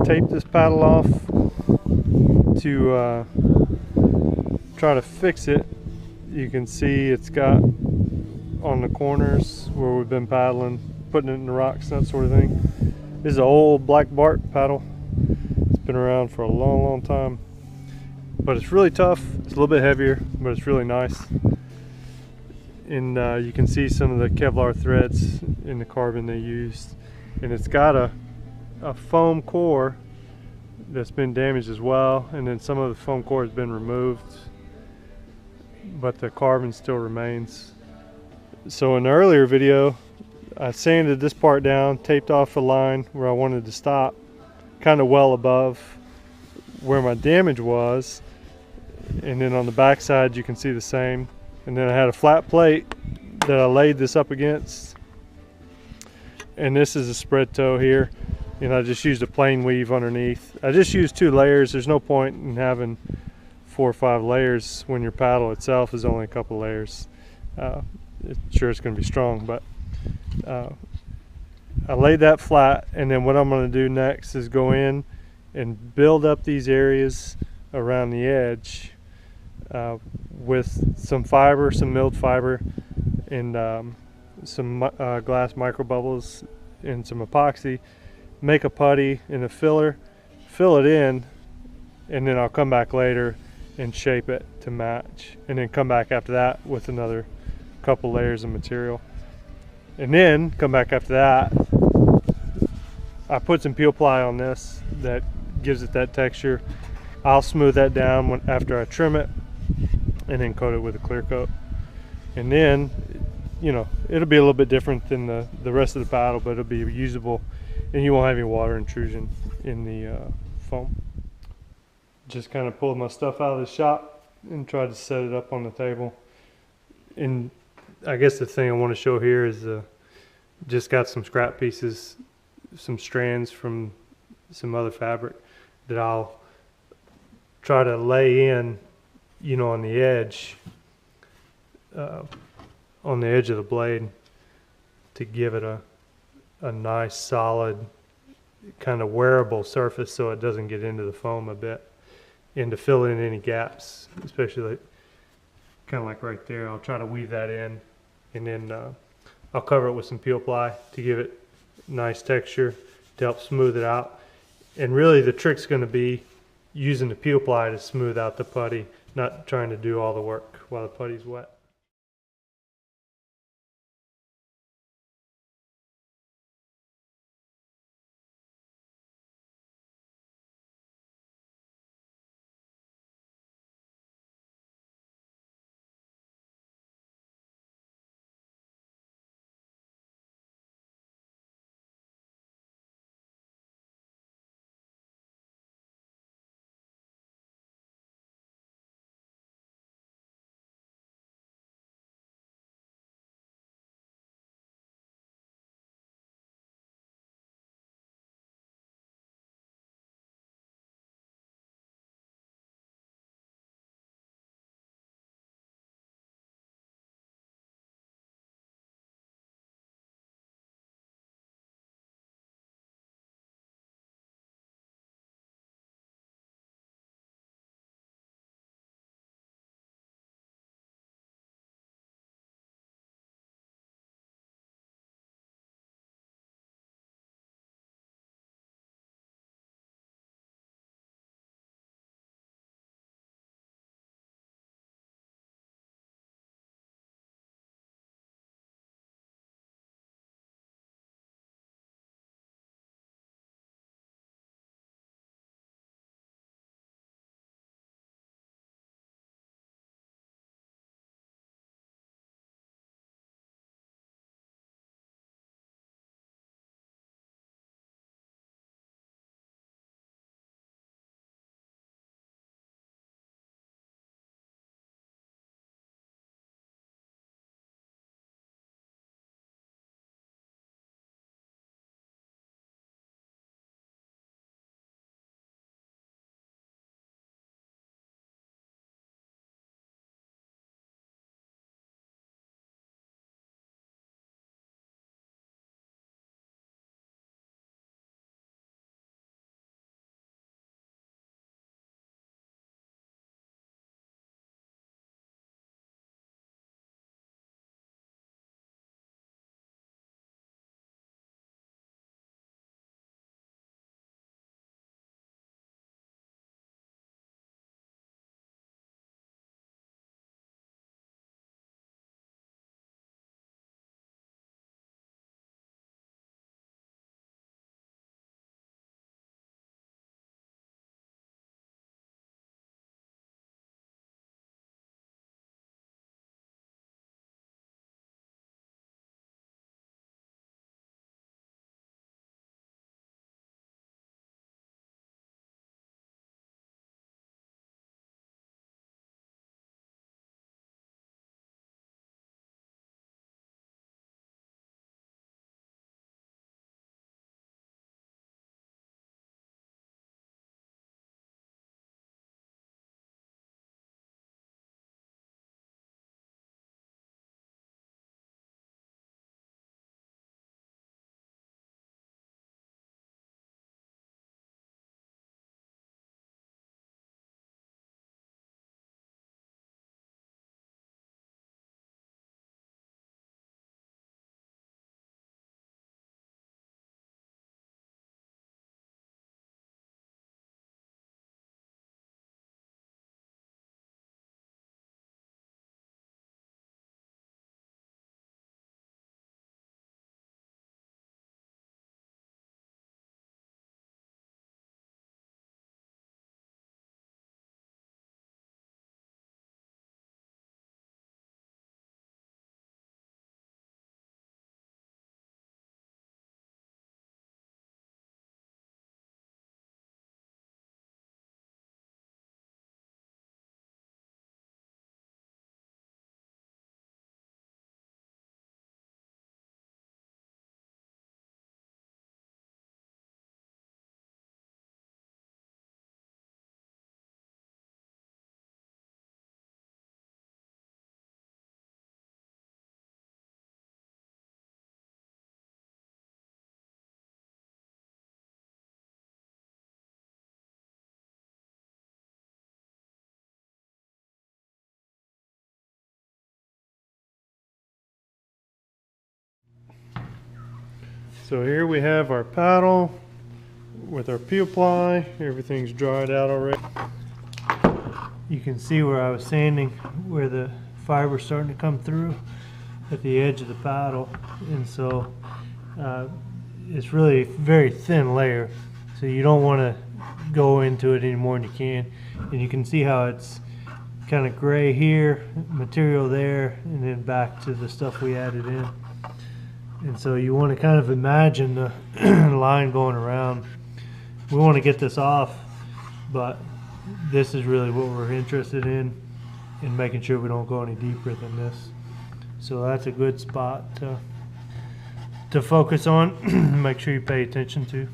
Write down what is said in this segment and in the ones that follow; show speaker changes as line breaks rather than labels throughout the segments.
tape this paddle off to try to fix it. You can see it's got on the corners where we've been paddling, putting it in the rocks and that sort of thing. This is an old black Bart paddle. It's been around for a long time, but it's really tough. It's a little bit heavier, but it's really nice. And you can see some of the Kevlar threads in the carbon they used, and it's got a foam core that's been damaged as well, and then some of the foam core has been removed, but the carbon still remains. So in the earlier video, I sanded this part down, taped off the line where I wanted to stop, kind of well above where my damage was, and then on the back side you can see the same. And then I had a flat plate that I laid this up against, and this is a spread toe here, and I just used a plain weave underneath. I just used 2 layers. There's no point in having 4 or 5 layers when your paddle itself is only a couple layers. Sure, it's going to be strong, but I laid that flat, and then what I'm going to do next is go in and build up these areas around the edge with some fiber, some milled fiber, and some glass micro bubbles and some epoxy. Make a putty and a filler, fill it in, and then I'll come back later and shape it to match, and then come back after that with another couple layers of material, and then come back after that. I put some peel ply on this that gives it that texture. I'll smooth that down after I trim it, and then coat it with a clear coat. And then, you know, it'll be a little bit different than the rest of the paddle, but it'll be usable, and you won't have any water intrusion in the foam. Just kind of pulled my stuff out of the shop and tried to set it up on the table. And I guess the thing I want to show here is just got some scrap pieces, some strands from some other fabric that I'll try to lay in, you know, on the edge of the blade to give it a nice solid kind of wearable surface so it doesn't get into the foam a bit, and to fill in any gaps, especially like, kind of like right there. I'll try to weave that in, and then I'll cover it with some peel ply to give it nice texture to help smooth it out. And really the trick's going to be using the peel ply to smooth out the putty, not trying to do all the work while the putty's wet. So here we have our paddle with our peel ply. Everything's dried out already. You can see where I was sanding, where the fiber's starting to come through at the edge of the paddle, and so it's really a very thin layer, so you don't want to go into it any more than you can. And you can see how it's kind of gray here, material there, and then back to the stuff we added in. And so you want to kind of imagine the line going around. We want to get this off, but this is really what we're interested in making sure we don't go any deeper than this. So that's a good spot to focus on. Make sure you pay attention to.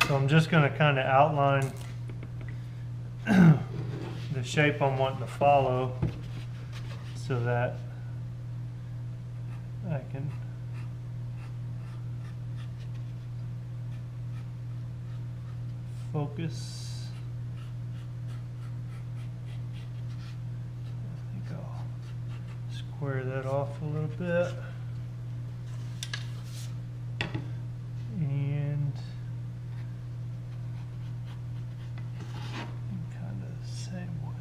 So I'm just going to kind of outline the shape I'm wanting to follow, so that I can focus. I think I'll square that off a little bit. And kind of the same way.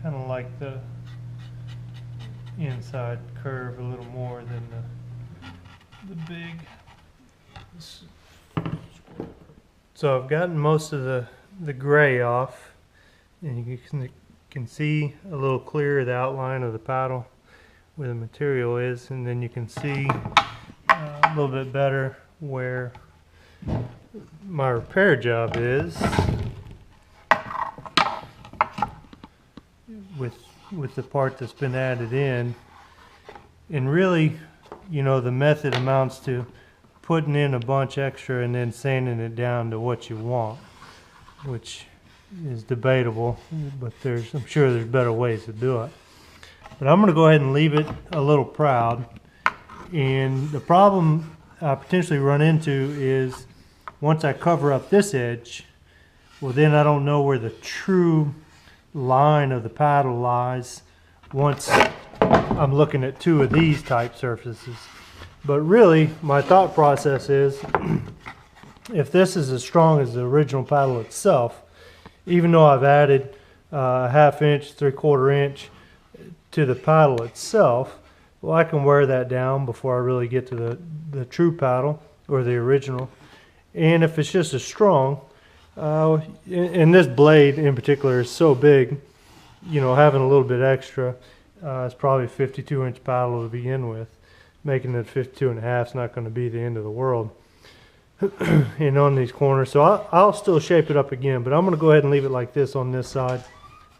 Kind of like the inside curve a little more than the big. So I've gotten most of the gray off, and you can see a little clearer the outline of the paddle where the material is, and then you can see a little bit better where my repair job is with the part that's been added in. And really, you know, the method amounts to putting in a bunch extra and then sanding it down to what you want, which is debatable, but I'm sure there's better ways to do it. But I'm going to go ahead and leave it a little proud. And the problem I potentially run into is once I cover up this edge, well, then I don't know where the true line of the paddle lies once I'm looking at two of these type surfaces. But really, my thought process is, if this is as strong as the original paddle itself, even though I've added a 1/2 inch, 3/4 inch to the paddle itself, well, I can wear that down before I really get to the true paddle, or the original. And if it's just as strong, and this blade in particular is so big, you know, having a little bit extra, it's probably a 52-inch paddle to begin with. Making it 52.5 is not going to be the end of the world. And on these corners, so I'll still shape it up again, but I'm going to go ahead and leave it like this on this side,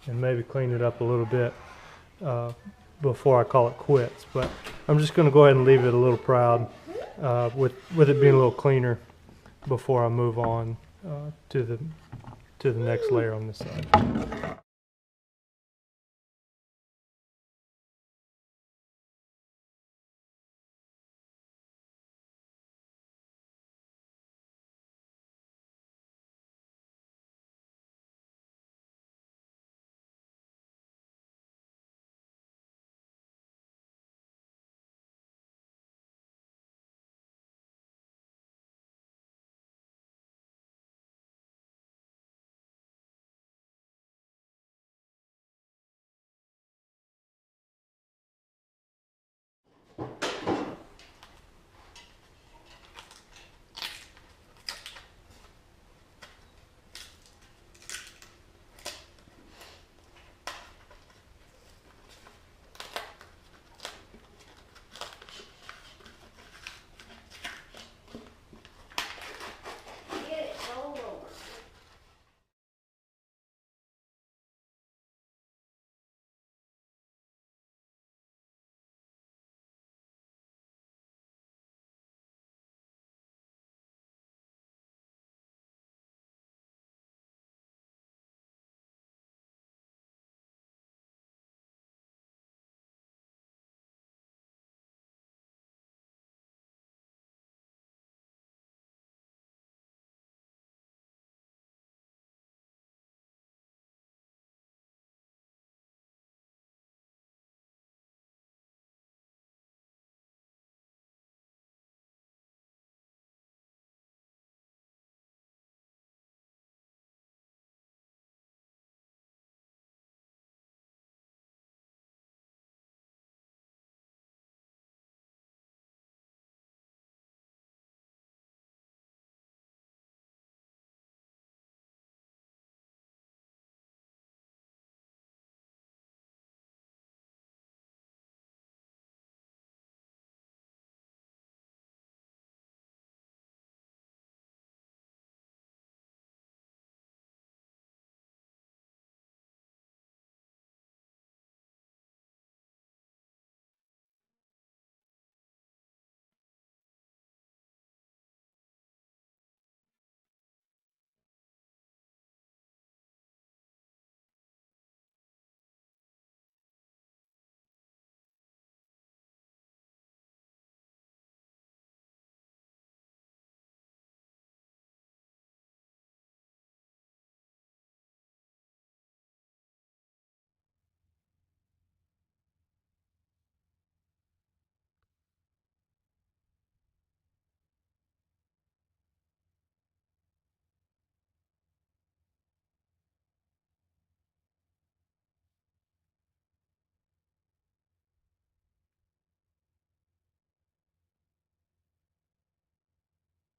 and maybe clean it up a little bit before I call it quits. But I'm just going to go ahead and leave it a little proud, with it being a little cleaner before I move on to the next layer on this side.